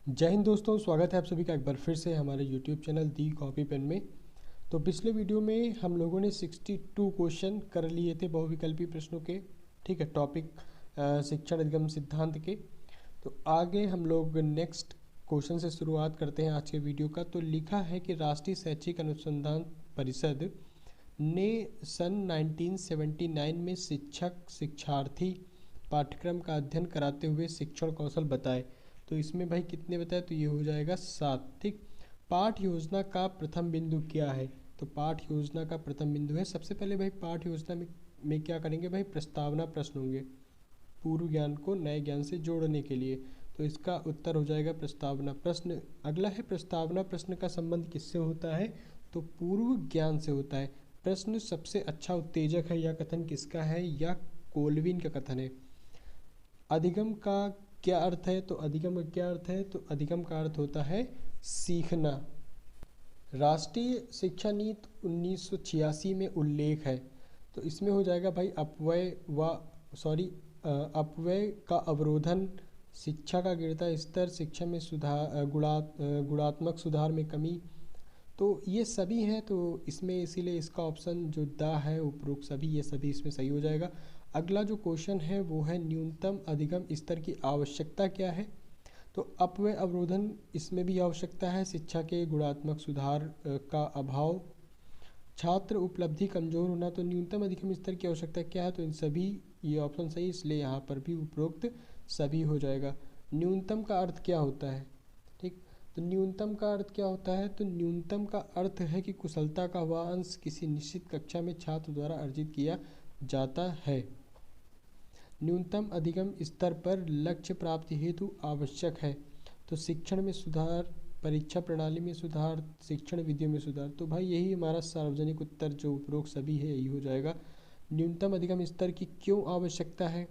जय हिंद दोस्तों, स्वागत है आप सभी का एक बार फिर से हमारे YouTube चैनल दी कॉपी पेन में। तो पिछले वीडियो में हम लोगों ने 62 क्वेश्चन कर लिए थे बहुविकल्पी प्रश्नों के। ठीक है, टॉपिक शिक्षण अधिगम सिद्धांत के। तो आगे हम लोग नेक्स्ट क्वेश्चन से शुरुआत करते हैं आज के वीडियो का। तो लिखा है कि राष्ट्रीय शैक्षिक अनुसंधान परिषद ने सन 1979 में शिक्षक शिक्षार्थी पाठ्यक्रम का अध्ययन कराते हुए शिक्षण कौशल बताए। तो इसमें भाई कितने बताए, तो ये हो जाएगा 7। ठीक, पाठ योजना का प्रथम बिंदु क्या है? तो पाठ योजना का प्रथम बिंदु है, सबसे पहले भाई पाठ योजना में क्या करेंगे भाई, प्रस्तावना प्रश्न होंगे पूर्व ज्ञान को नए ज्ञान से जोड़ने के लिए। तो इसका उत्तर हो जाएगा प्रस्तावना प्रश्न। अगला है प्रस्तावना प्रश्न का संबंध किससे होता है? तो पूर्व ज्ञान से होता है। प्रश्न सबसे अच्छा उत्तेजक है, यह कथन किसका है? यह कोलविन का कथन है। अधिगम का क्या अर्थ है? तो अधिगम का क्या अर्थ है? तो अधिगम का अर्थ होता है सीखना। राष्ट्रीय शिक्षा नीति 1986 में उल्लेख है। तो इसमें हो जाएगा भाई अपव्यय का अवरोधन, शिक्षा का गिरता स्तर, शिक्षा में सुधार, गुणात्मक सुधार में कमी। तो ये सभी हैं, तो इसमें इसीलिए इसका ऑप्शन जो द है, उपरोक्त सभी, ये सभी इसमें सही हो जाएगा। अगला जो क्वेश्चन है वो है न्यूनतम अधिगम स्तर की आवश्यकता क्या है? तो अपव्यय अवरोधन, इसमें भी आवश्यकता है। शिक्षा के गुणात्मक सुधार का अभाव, छात्र उपलब्धि कमजोर होना। तो न्यूनतम अधिगम स्तर की आवश्यकता क्या है? तो इन सभी, ये ऑप्शन सही, इसलिए यहाँ पर भी उपरोक्त सभी हो जाएगा। न्यूनतम का अर्थ क्या होता है? ठीक, तो न्यूनतम का अर्थ क्या होता है? तो न्यूनतम का अर्थ है कि कुशलता का वह अंश किसी निश्चित कक्षा में छात्र द्वारा अर्जित किया जाता है। न्यूनतम अधिगम स्तर पर लक्ष्य प्राप्ति हेतु आवश्यक है। तो शिक्षण में सुधार, परीक्षा प्रणाली में सुधार, शिक्षण विधियों में सुधार। तो भाई यही हमारा सार्वजनिक उत्तर जो उपरोक्त सभी है, यही हो जाएगा। न्यूनतम अधिगम स्तर की क्यों आवश्यकता है?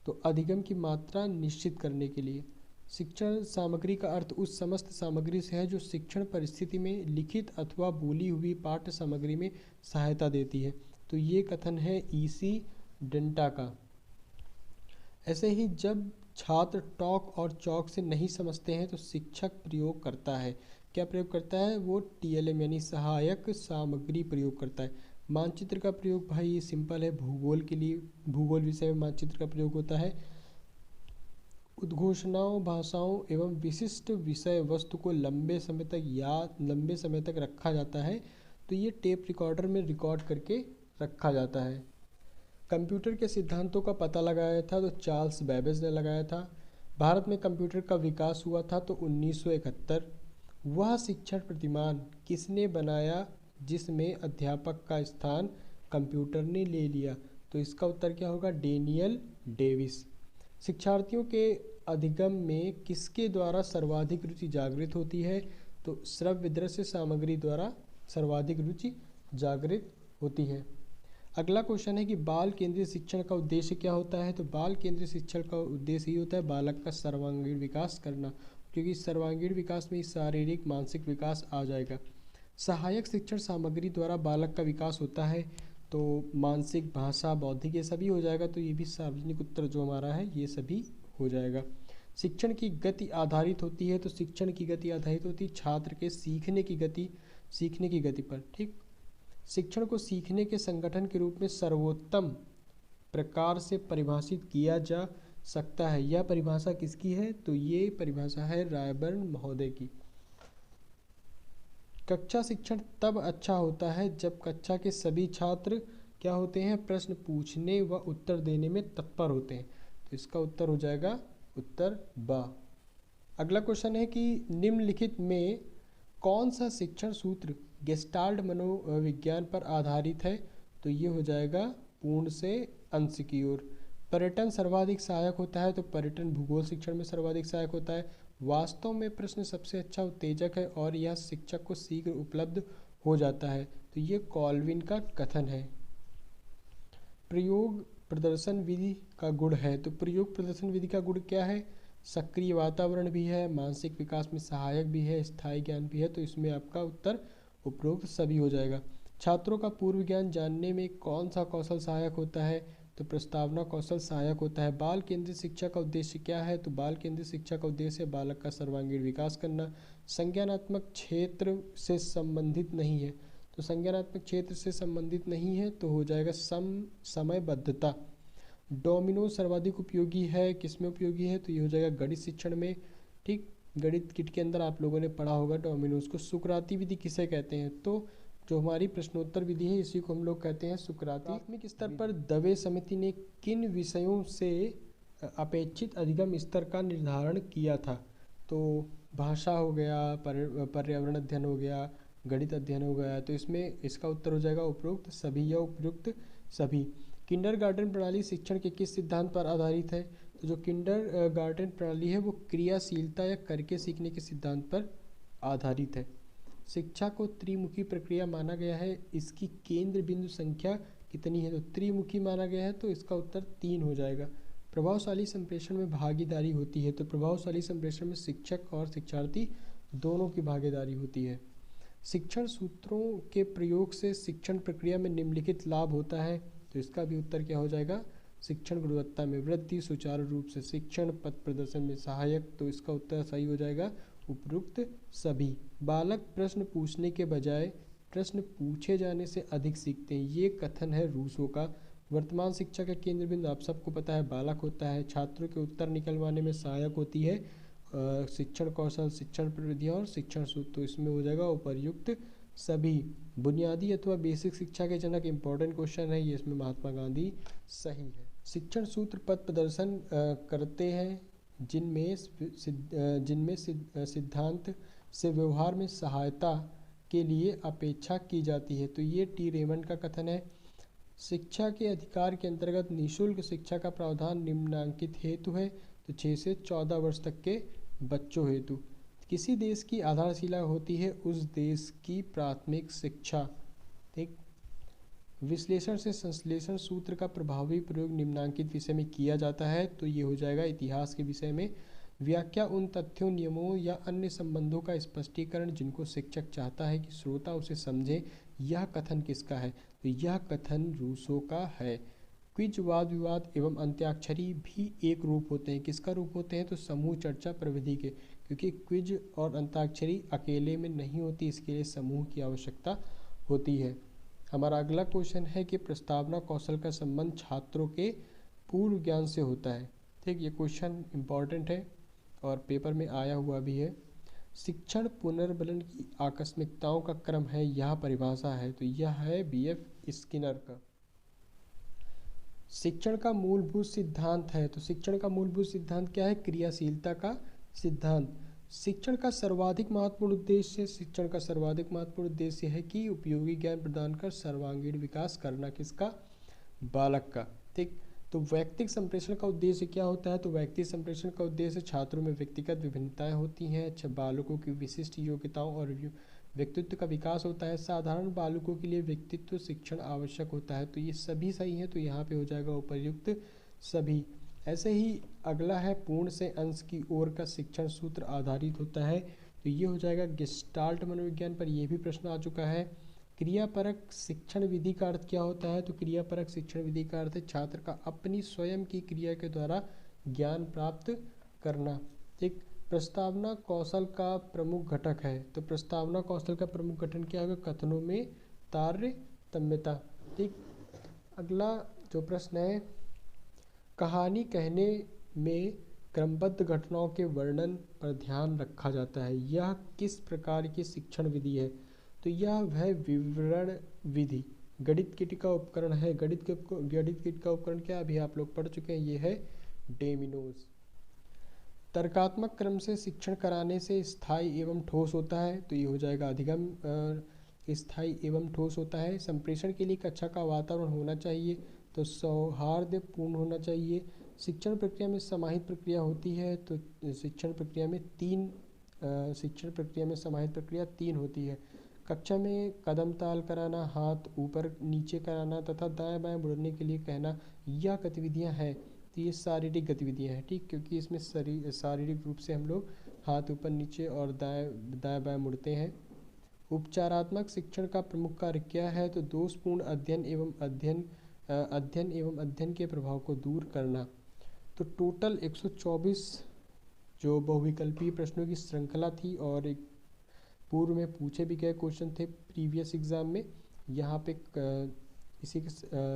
तो अधिगम की मात्रा निश्चित करने के लिए। शिक्षण सामग्री का अर्थ उस समस्त सामग्री से है जो शिक्षण परिस्थिति में लिखित अथवा बोली हुई पाठ्य सामग्री में सहायता देती है। तो ये कथन है ईसी डेंटा का। ऐसे ही जब छात्र टॉक और चौक से नहीं समझते हैं तो शिक्षक प्रयोग करता है, क्या प्रयोग करता है? वो टीएलएम यानी सहायक सामग्री प्रयोग करता है। मानचित्र का प्रयोग भाई सिंपल है, भूगोल के लिए, भूगोल विषय में मानचित्र का प्रयोग होता है। उद्घोषणाओं, भाषाओं एवं विशिष्ट विषय वस्तु को लंबे समय तक रखा जाता है। तो ये टेप रिकॉर्डर में रिकॉर्ड करके रखा जाता है। कंप्यूटर के सिद्धांतों का पता लगाया था तो चार्ल्स बेबेज ने लगाया था। भारत में कंप्यूटर का विकास हुआ था तो 1971। वह शिक्षण प्रतिमान किसने बनाया जिसमें अध्यापक का स्थान कंप्यूटर ने ले लिया? तो इसका उत्तर क्या होगा? Daniel Davis. शिक्षार्थियों के अधिगम में किसके द्वारा सर्वाधिक रुचि जागृत होती है? तो श्रव्य दृश्य सामग्री द्वारा सर्वाधिक रुचि जागृत होती है। अगला क्वेश्चन है कि बाल केंद्रीय शिक्षण का उद्देश्य क्या होता है? तो बाल केंद्रीय शिक्षण का उद्देश्य ये होता है बालक का सर्वांगीण विकास करना, क्योंकि सर्वांगीण विकास में शारीरिक मानसिक विकास आ जाएगा। सहायक शिक्षण सामग्री द्वारा बालक का विकास होता है, तो मानसिक, भाषा, बौद्धिक, ये सभी हो जाएगा। तो ये भी सार्वजनिक उत्तर जो हमारा है ये सभी हो जाएगा। शिक्षण की गति आधारित होती है, तो शिक्षण की गति आधारित होती है छात्र के सीखने की गति पर। ठीक, शिक्षण को सीखने के संगठन के रूप में सर्वोत्तम प्रकार से परिभाषित किया जा सकता है। यह परिभाषा किसकी है? तो ये परिभाषा है रायबर्न महोदय की। कक्षा शिक्षण तब अच्छा होता है जब कक्षा के सभी छात्र क्या होते हैं? प्रश्न पूछने व उत्तर देने में तत्पर होते हैं। तो इसका उत्तर हो जाएगा उत्तर ब। अगला क्वेश्चन है कि निम्नलिखित में कौन सा शिक्षण सूत्र गेस्टाल्ट मनोविज्ञान पर आधारित है? तो ये हो जाएगा पूर्ण से अंश की ओर। पर्यटन सर्वाधिक सहायक होता है, तो पर्यटन भूगोल शिक्षण में सर्वाधिक सहायक होता है। वास्तव में प्रश्न सबसे अच्छा उत्तेजक है और यह शिक्षक को शीघ्र उपलब्ध हो जाता है। तो ये कॉल्विन का कथन है। प्रयोग प्रदर्शन विधि का गुण है, तो प्रयोग प्रदर्शन विधि का गुण क्या है? सक्रिय वातावरण भी है, मानसिक विकास में सहायक भी है, स्थायी ज्ञान भी है। तो इसमें आपका उत्तर उपरोक्त सभी हो जाएगा। छात्रों का पूर्व ज्ञान जानने में कौन सा कौशल सहायक होता है? तो प्रस्तावना कौशल सहायक होता है। बाल केंद्रित शिक्षा का उद्देश्य क्या है? तो बाल केंद्रित शिक्षा का उद्देश्य है बालक का सर्वांगीण विकास करना। संज्ञानात्मक क्षेत्र से संबंधित नहीं है, तो संज्ञानात्मक क्षेत्र से संबंधित नहीं है तो हो जाएगा समयबद्धता। डोमिनो सर्वाधिक उपयोगी है, किसमें उपयोगी है? तो ये हो जाएगा गणित शिक्षण में। ठीक, गणित किट के अंदर आप लोगों ने पढ़ा होगा डोमिनोज को। सुकराती विधि किसे कहते हैं? तो जो हमारी प्रश्नोत्तर विधि है इसी को हम लोग कहते हैं सुकराती। प्राथमिक स्तर पर दवे समिति ने किन विषयों से अपेक्षित अधिगम स्तर का निर्धारण किया था? तो भाषा हो गया, पर्यावरण अध्ययन हो गया, गणित अध्ययन हो गया। तो इसमें इसका उत्तर हो जाएगा उपरोक्त सभी या उपयुक्त सभी। किंडरगार्टन प्रणाली शिक्षण के किस सिद्धांत पर आधारित है? तो जो किंडरगार्टन प्रणाली है वो क्रियाशीलता या करके सीखने के सिद्धांत पर आधारित है। शिक्षा को त्रिमुखी प्रक्रिया माना गया है, इसकी केंद्र बिंदु संख्या कितनी है? तो त्रिमुखी माना गया है, तो इसका उत्तर 3 हो जाएगा। प्रभावशाली संप्रेषण में भागीदारी होती है, तो प्रभावशाली संप्रेषण में शिक्षक और शिक्षार्थी दोनों की भागीदारी होती है। शिक्षण सूत्रों के प्रयोग से शिक्षण प्रक्रिया में निम्नलिखित लाभ होता है, तो इसका भी उत्तर क्या हो जाएगा? शिक्षण गुणवत्ता में वृद्धि, सुचारू रूप से शिक्षण, पथ प्रदर्शन में सहायक, तो इसका उत्तर सही हो जाएगा उपयुक्त सभी। बालक प्रश्न पूछने के बजाय प्रश्न पूछे जाने से अधिक सीखते हैं, ये कथन है रूसो का। वर्तमान शिक्षा का केंद्र बिंदु आप सबको पता है बालक होता है। छात्रों के उत्तर निकलवाने में सहायक होती है शिक्षण कौशल, शिक्षण प्रविधियाँ और शिक्षण सूत्र, तो इसमें हो जाएगा उपर्युक्त सभी। बुनियादी अथवा बेसिक शिक्षा के जनक इंपॉर्टेंट क्वेश्चन है, ये इसमें महात्मा गांधी सही है। शिक्षण सूत्र पथ प्रदर्शन करते हैं जिनमें सिद्धांत से व्यवहार में सहायता के लिए अपेक्षा की जाती है, तो ये टी रेमंड का कथन है। शिक्षा के अधिकार के अंतर्गत निःशुल्क शिक्षा का प्रावधान निम्नांकित हेतु है, तो 6 से 14 वर्ष तक के बच्चों हेतु। किसी देश की आधारशिला होती है उस देश की प्राथमिक शिक्षा। ठीक, विश्लेषण से संश्लेषण सूत्र का प्रभावी प्रयोग निम्नांकित विषय में किया जाता है, तो ये हो जाएगा इतिहास के विषय में। व्याख्या उन तथ्यों, नियमों या अन्य संबंधों का स्पष्टीकरण जिनको शिक्षक चाहता है कि श्रोता उसे समझे, यह कथन किसका है? तो यह कथन रूसो का है। क्विज, वाद विवाद एवं अंत्याक्षरी भी एक रूप होते हैं, किसका रूप होते हैं? तो समूह चर्चा प्रविधि के, क्योंकि क्विज और अंताक्षरी अकेले में नहीं होती, इसके लिए समूह की आवश्यकता होती है। हमारा अगला क्वेश्चन है कि प्रस्तावना कौशल का संबंध छात्रों के पूर्व ज्ञान से होता है। ठीक, ये क्वेश्चन इंपॉर्टेंट है और पेपर में आया हुआ भी है। शिक्षण पुनर्बलन की आकस्मिकताओं का क्रम है, यह परिभाषा है, तो यह है बीएफ स्किनर का। शिक्षण का मूलभूत सिद्धांत है, तो शिक्षण का मूलभूत सिद्धांत क्या है? क्रियाशीलता का सिद्धांत। शिक्षण का सर्वाधिक महत्वपूर्ण उद्देश्य, शिक्षण का सर्वाधिक महत्वपूर्ण उद्देश्य है कि उपयोगी ज्ञान प्रदान कर सर्वांगीण विकास करना, किसका? बालक का। ठीक, तो व्यक्तिगत संप्रेषण का उद्देश्य क्या होता है? तो व्यक्तिगत संप्रेषण का उद्देश्य छात्रों में व्यक्तिगत विभिन्नताएं होती हैं, अच्छा बालकों की विशिष्ट योग्यताओं और व्यक्तित्व का विकास होता है। साधारण बालकों के लिए व्यक्तित्व शिक्षण आवश्यक होता है, तो ये सभी सही है, तो यहाँ पे हो जाएगा उपर्युक्त सभी। ऐसे ही अगला है पूर्ण से अंश की ओर का शिक्षण सूत्र आधारित होता है, तो ये हो जाएगा गेस्टाल्ट मनोविज्ञान पर, यह भी प्रश्न आ चुका है। क्रियापरक शिक्षण विधि का अर्थ क्या होता है? तो क्रियापरक शिक्षण विधि का अर्थ है छात्र का अपनी स्वयं की क्रिया के द्वारा ज्ञान प्राप्त करना। ठीक, प्रस्तावना कौशल का प्रमुख घटक है, तो प्रस्तावना कौशल का प्रमुख गठन क्या होगा? कथनों में तारतम्यता। ठीक, अगला जो प्रश्न है, कहानी कहने में क्रमबद्ध घटनाओं के वर्णन पर ध्यान रखा जाता है, यह किस प्रकार की शिक्षण विधि है? तो यह है विवरण विधि। गणित किट का उपकरण है, गणित किट का उपकरण क्या अभी आप लोग पढ़ चुके हैं, ये है डेमिनोज। तर्कात्मक क्रम से शिक्षण कराने से स्थायी एवं ठोस होता है, तो ये हो जाएगा अधिगम स्थायी एवं ठोस होता है। संप्रेषण के लिए कक्षा का वातावरण होना चाहिए, तो सौहार्दपूर्ण होना चाहिए। शिक्षण प्रक्रिया में समाहित प्रक्रिया होती है, तो शिक्षण प्रक्रिया में समाहित प्रक्रिया 3 होती है। कक्षा में कदम ताल कराना, हाथ ऊपर नीचे कराना तथा दाएं बाएं मुड़ने के लिए कहना, यह गतिविधियां हैं, तो ये शारीरिक गतिविधियां हैं। ठीक, क्योंकि इसमें शारीरिक रूप से हम लोग हाथ ऊपर नीचे और दाएं बाएं मुड़ते हैं। उपचारात्मक शिक्षण का प्रमुख कार्य क्या है? तो दोषपूर्ण अध्ययन एवं अध्ययन अध्ययन एवं अध्ययन के प्रभाव को दूर करना। तो टोटल 124 जो बहुविकल्पीय प्रश्नों की श्रृंखला थी और एक पूर्व में पूछे भी गए क्वेश्चन थे प्रीवियस एग्ज़ाम में, यहाँ पे इसी के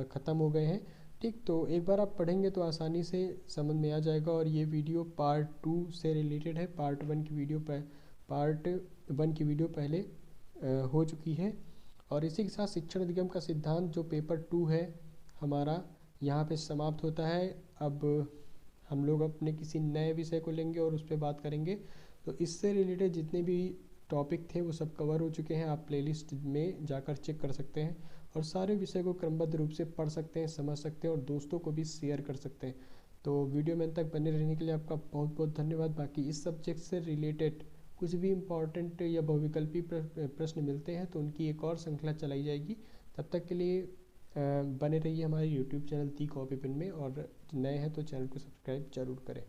ख़त्म हो गए हैं। ठीक, तो एक बार आप पढ़ेंगे तो आसानी से समझ में आ जाएगा। और ये वीडियो पार्ट 2 से रिलेटेड है। पार्ट 1 की वीडियो पहले हो चुकी है। और इसी के साथ शिक्षण अधिगम का सिद्धांत जो पेपर 2 है हमारा, यहाँ पे समाप्त होता है। अब हम लोग अपने किसी नए विषय को लेंगे और उस पर बात करेंगे। तो इससे रिलेटेड जितने भी टॉपिक थे वो सब कवर हो चुके हैं, आप प्लेलिस्ट में जाकर चेक कर सकते हैं और सारे विषय को क्रमबद्ध रूप से पढ़ सकते हैं, समझ सकते हैं और दोस्तों को भी शेयर कर सकते हैं। तो वीडियो में अंत तक बने रहने के लिए आपका बहुत बहुत धन्यवाद। बाकी इस सब्जेक्ट से रिलेटेड कुछ भी इम्पॉर्टेंट या बहुविकल्पी प्रश्न मिलते हैं तो उनकी एक और श्रृंखला चलाई जाएगी। तब तक के लिए बने रहिए हमारे यूट्यूब चैनल दी कॉपी पेन में, और नए हैं तो चैनल को सब्सक्राइब जरूर करें।